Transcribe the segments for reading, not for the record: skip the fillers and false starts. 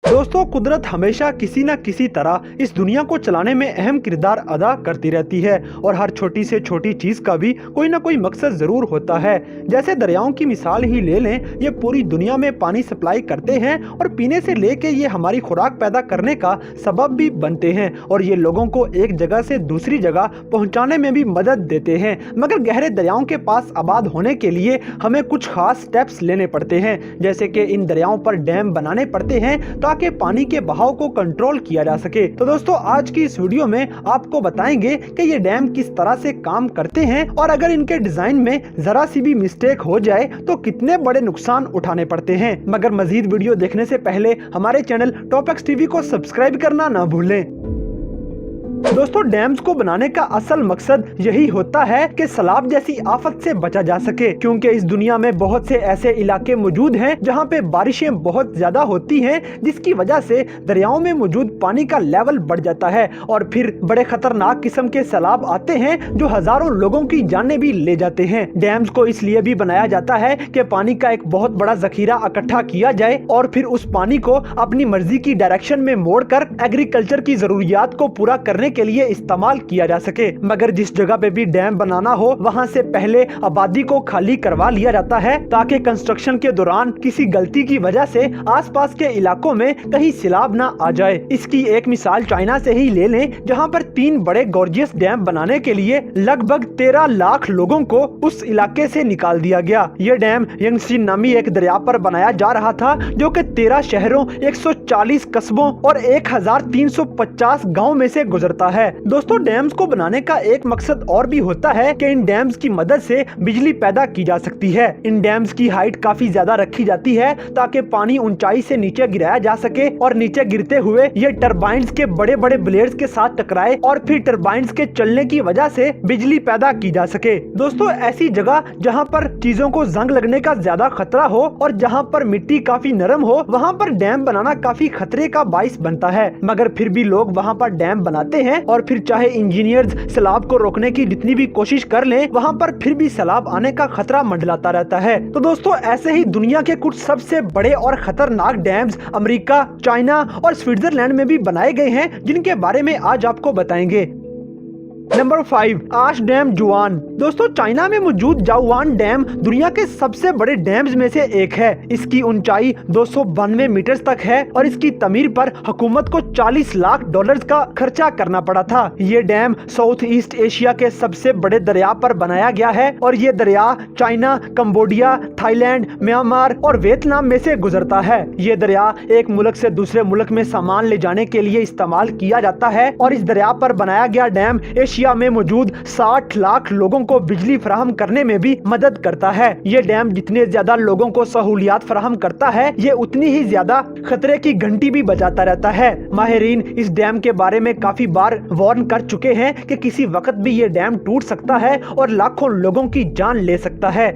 दोस्तों, कुदरत हमेशा किसी न किसी तरह इस दुनिया को चलाने में अहम किरदार अदा करती रहती है और हर छोटी से छोटी चीज का भी कोई ना कोई मकसद जरूर होता है। जैसे दरियाओं की मिसाल ही ले लें, ये पूरी दुनिया में पानी सप्लाई करते हैं और पीने से लेके ये हमारी खुराक पैदा करने का सबब भी बनते हैं और ये लोगों को एक जगह से दूसरी जगह पहुंचाने में भी मदद देते हैं। मगर गहरे दरियाओं के पास आबाद होने के लिए हमें कुछ खास स्टेप्स लेने पड़ते हैं, जैसे कि इन दरियाओं पर डैम बनाने पड़ते हैं ताकि पानी के बहाव को कंट्रोल किया जा सके। तो दोस्तों, आज की इस वीडियो में आपको बताएंगे कि ये डैम किस तरह से काम करते हैं और अगर इनके डिजाइन में जरा सी भी मिस्टेक हो जाए तो कितने बड़े नुकसान उठाने पड़ते हैं। मगर मजीद वीडियो देखने से पहले हमारे चैनल टॉपएक्स टीवी को सब्सक्राइब करना ना भूलें। दोस्तों, डैम्स को बनाने का असल मकसद यही होता है कि सैलाब जैसी आफत से बचा जा सके, क्योंकि इस दुनिया में बहुत से ऐसे इलाके मौजूद हैं जहां पे बारिशें बहुत ज्यादा होती हैं, जिसकी वजह से दरियाओं में मौजूद पानी का लेवल बढ़ जाता है और फिर बड़े खतरनाक किस्म के सैलाब आते हैं जो हजारों लोगों की जानें भी ले जाते हैं। डैम्स को इसलिए भी बनाया जाता है कि पानी का एक बहुत बड़ा जखीरा इकट्ठा किया जाए और फिर उस पानी को अपनी मर्जी की डायरेक्शन में मोड़कर एग्रीकल्चर की जरूरियात को पूरा करने के लिए इस्तेमाल किया जा सके। मगर जिस जगह पे भी डैम बनाना हो वहां से पहले आबादी को खाली करवा लिया जाता है ताकि कंस्ट्रक्शन के दौरान किसी गलती की वजह से आसपास के इलाकों में कहीं सैलाब ना आ जाए। इसकी एक मिसाल चाइना से ही ले लें, जहां पर 3 बड़े गॉर्जियस डैम बनाने के लिए लगभग 13 लाख लोगों को उस इलाके से निकाल दिया गया। ये डैम यंगसी नामी एक दरिया पर बनाया जा रहा था जो कि 13 शहरों, 140 कस्बों और 1350 गाँव में से गुजरता है। दोस्तों, डैम्स को बनाने का एक मकसद और भी होता है कि इन डैम्स की मदद से बिजली पैदा की जा सकती है। इन डैम्स की हाइट काफी ज्यादा रखी जाती है ताकि पानी ऊंचाई से नीचे गिराया जा सके और नीचे गिरते हुए ये टरबाइन्स के बड़े बड़े ब्लेड्स के साथ टकराए और फिर टरबाइन्स के चलने की वजह से बिजली पैदा की जा सके। दोस्तों, ऐसी जगह जहाँ पर चीजों को जंग लगने का ज्यादा खतरा हो और जहाँ पर मिट्टी काफी नरम हो, वहाँ पर डैम बनाना काफी खतरे का बाइस बनता है। मगर फिर भी लोग वहाँ पर डैम बनाते हैं और फिर चाहे इंजीनियर्स सैलाब को रोकने की जितनी भी कोशिश कर लें, वहां पर फिर भी सैलाब आने का खतरा मंडलाता रहता है। तो दोस्तों, ऐसे ही दुनिया के कुछ सबसे बड़े और खतरनाक डैम्स अमेरिका, चाइना और स्विट्जरलैंड में भी बनाए गए हैं, जिनके बारे में आज आपको बताएंगे। नंबर 5, आश डैम जुआन। दोस्तों, चाइना में मौजूद जाओवान डैम दुनिया के सबसे बड़े डैम्स में से एक है। इसकी ऊंचाई 292 मीटर तक है और इसकी तमीर पर हुकूमत को $40 लाख का खर्चा करना पड़ा था। ये डैम साउथ ईस्ट एशिया के सबसे बड़े दरिया पर बनाया गया है और ये दरिया चाइना, कंबोडिया, थाईलैंड, म्यांमार और वियतनाम में से गुजरता है। ये दरिया एक मुल्क से दूसरे मुल्क में सामान ले जाने के लिए इस्तेमाल किया जाता है और इस दरिया पर बनाया गया डैम एशिया में मौजूद 60 लाख लोगों को बिजली फराहम करने में भी मदद करता है। ये डैम जितने ज्यादा लोगों को सहूलियात फराहम करता है, ये उतनी ही ज्यादा खतरे की घंटी भी बजाता रहता है। माहिरीन इस डैम के बारे में काफी बार वार्न कर चुके हैं कि किसी वक्त भी ये डैम टूट सकता है और लाखों लोगों की जान ले सकता है।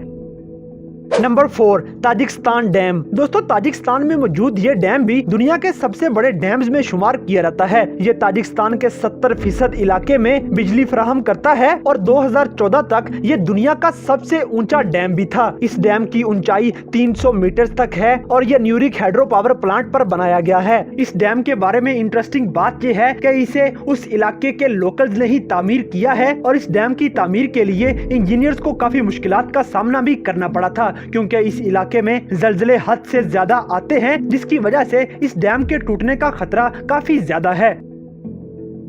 Number 4, Tajikistan dam. दोस्तों, ताजिकिस्तान में मौजूद ये डैम भी दुनिया के सबसे बड़े डैम्स में शुमार किया जाता है। ये ताजिकिस्तान के 70% इलाके में बिजली फराहम करता है और 2014 तक ये दुनिया का सबसे ऊंचा डैम भी था। इस डैम की ऊंचाई 300 मीटर तक है और ये न्यूरिक हाइड्रो पावर प्लांट पर बनाया गया है। इस डैम के बारे में इंटरेस्टिंग बात यह है कि इसे उस इलाके के लोकल्स ने ही तामीर किया है और इस डैम की तामीर के लिए इंजीनियर्स को काफी मुश्किलात का सामना भी करना पड़ा था, क्योंकि इस इलाके में ज़लज़ले हद से ज्यादा आते हैं, जिसकी वजह से इस डैम के टूटने का खतरा काफी ज्यादा है।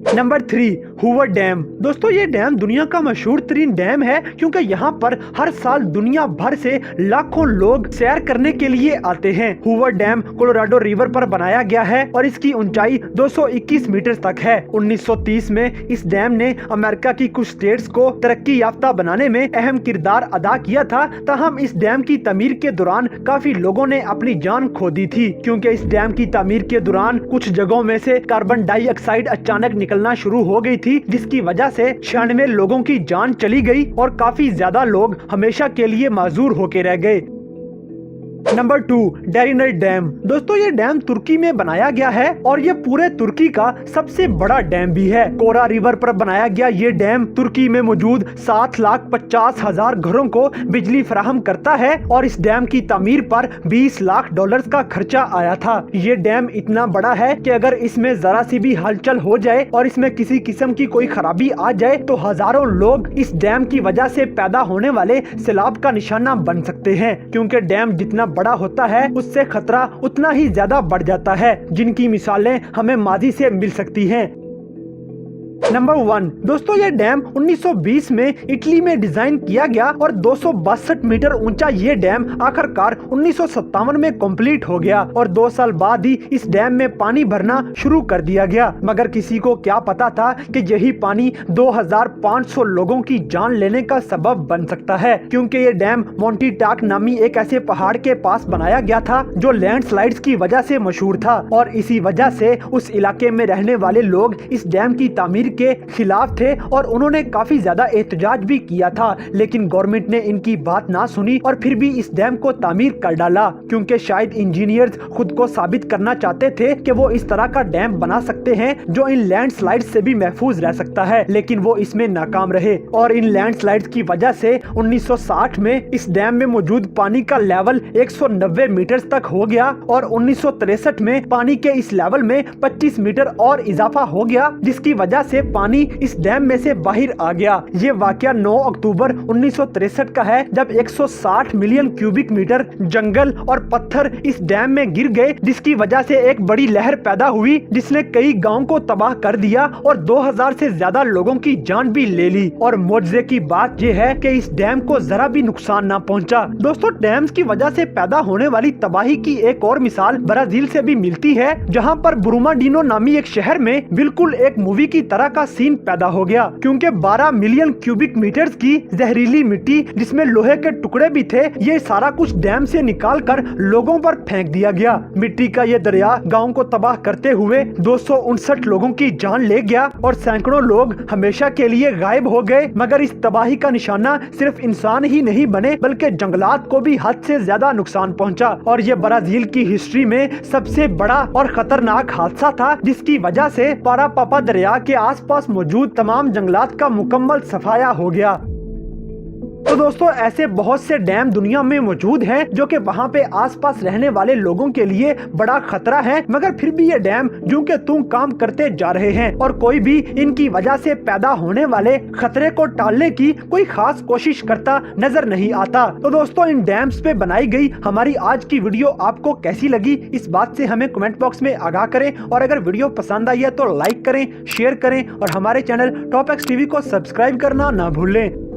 Number 3, Hoover dam. दोस्तों, ये डैम दुनिया का मशहूर तरीन डैम है क्योंकि यहाँ पर हर साल दुनिया भर से लाखों लोग सैर करने के लिए आते हैं। हूवर डैम कोलोराडो रिवर पर बनाया गया है और इसकी ऊंचाई 221 मीटर तक है। 1930 में इस डैम ने अमेरिका की कुछ स्टेट्स को तरक्की याफ्ता बनाने में अहम किरदार अदा किया था। ताहम इस डैम की तमीर के दौरान काफी लोगों ने अपनी जान खो दी थी, क्योंकि इस डैम की तमीर के दौरान कुछ जगहों में से कार्बन डाइऑक्साइड अचानक निकलना शुरू हो गई थी, जिसकी वजह से 96 लोगों की जान चली गई और काफी ज्यादा लोग हमेशा के लिए माजूर होके रह गए। नंबर 2, डेरिनर डैम। दोस्तों ये डैम तुर्की में बनाया गया है और ये पूरे तुर्की का सबसे बड़ा डैम भी है। कोरा रिवर पर बनाया गया ये डैम तुर्की में मौजूद 7,50,000 घरों को बिजली फराहम करता है और इस डैम की तामीर पर 20 लाख डॉलर्स का खर्चा आया था। ये डैम इतना बड़ा है कि अगर इसमें जरा सी भी हलचल हो जाए और इसमें किसी किस्म की कोई खराबी आ जाए तो हजारों लोग इस डैम की वजह से पैदा होने वाले सैलाब का निशाना बन सकते हैं, क्योंकि डैम जितना बड़ा होता है उससे खतरा उतना ही ज्यादा बढ़ जाता है, जिनकी मिसालें हमें माजी से मिल सकती हैं। नंबर 1, दोस्तों ये डैम 1920 में इटली में डिजाइन किया गया और 262 मीटर ऊंचा ये डैम आखिरकार 1957 में कंप्लीट हो गया और 2 साल बाद ही इस डैम में पानी भरना शुरू कर दिया गया। मगर किसी को क्या पता था कि यही पानी 2500 लोगों की जान लेने का सबब बन सकता है, क्योंकि ये डैम मोंटी टाक नामी एक ऐसे पहाड़ के पास बनाया गया था जो लैंडस्लाइड्स की वजह से मशहूर था और इसी वजह से उस इलाके में रहने वाले लोग इस डैम की तामीर के खिलाफ थे और उन्होंने काफी ज्यादा एहतजाज भी किया था, लेकिन गवर्नमेंट ने इनकी बात ना सुनी और फिर भी इस डैम को तामीर कर डाला, क्योंकि शायद इंजीनियर्स खुद को साबित करना चाहते थे कि वो इस तरह का डैम बना सकते हैं जो इन लैंडस्लाइड से भी महफूज रह सकता है, लेकिन वो इसमें नाकाम रहे और इन लैंडस्लाइड्स की वजह से 1960 में इस डैम में मौजूद पानी का लेवल 190 मीटर तक हो गया और 1963 में पानी के इस लेवल में 25 मीटर और इजाफा हो गया, जिसकी वजह से पानी इस डैम में से बाहर आ गया। ये वाकया 9 अक्टूबर 1963 का है, जब 160 मिलियन क्यूबिक मीटर जंगल और पत्थर इस डैम में गिर गए, जिसकी वजह से एक बड़ी लहर पैदा हुई जिसने कई गांव को तबाह कर दिया और 2000 से ज्यादा लोगों की जान भी ले ली। और मौजज़े की बात यह है कि इस डैम को जरा भी नुकसान ना पहुंचा। दोस्तों डैम्स की वजह से पैदा होने वाली तबाही की एक और मिसाल ब्राजील से भी मिलती है, जहां पर ब्रूमाडिनो नामी एक शहर में बिल्कुल एक मूवी की तरह का सीन पैदा हो गया, क्योंकि 12 मिलियन क्यूबिक मीटर्स की जहरीली मिट्टी जिसमें लोहे के टुकड़े भी थे, ये सारा कुछ डैम से निकालकर लोगों पर फेंक दिया गया। मिट्टी का ये दरिया गांव को तबाह करते हुए 259 लोगों की जान ले गया और सैकड़ों लोग हमेशा के लिए गायब हो गए। मगर इस तबाही का निशाना सिर्फ इंसान ही नहीं बने, बल्कि जंगलात को भी हद से ज्यादा नुकसान पहुंचा और ये ब्राजील की हिस्ट्री में सबसे बड़ा और खतरनाक हादसा था, जिसकी वजह से पारापापा दरिया के आसपास मौजूद तमाम जंगलात का मुकम्मल सफाया हो गया। तो दोस्तों ऐसे बहुत से डैम दुनिया में मौजूद हैं जो कि वहाँ पे आसपास रहने वाले लोगों के लिए बड़ा खतरा है, मगर फिर भी ये डैम जो के तुम काम करते जा रहे हैं और कोई भी इनकी वजह से पैदा होने वाले खतरे को टालने की कोई खास कोशिश करता नजर नहीं आता। तो दोस्तों इन डैम्स पे बनाई गई हमारी आज की वीडियो आपको कैसी लगी, इस बात से हमें कमेंट बॉक्स में आगाह करें और अगर वीडियो पसंद आई है तो लाइक करें, शेयर करें और हमारे चैनल टॉप एक्स टीवी को सब्सक्राइब करना ना भूलें।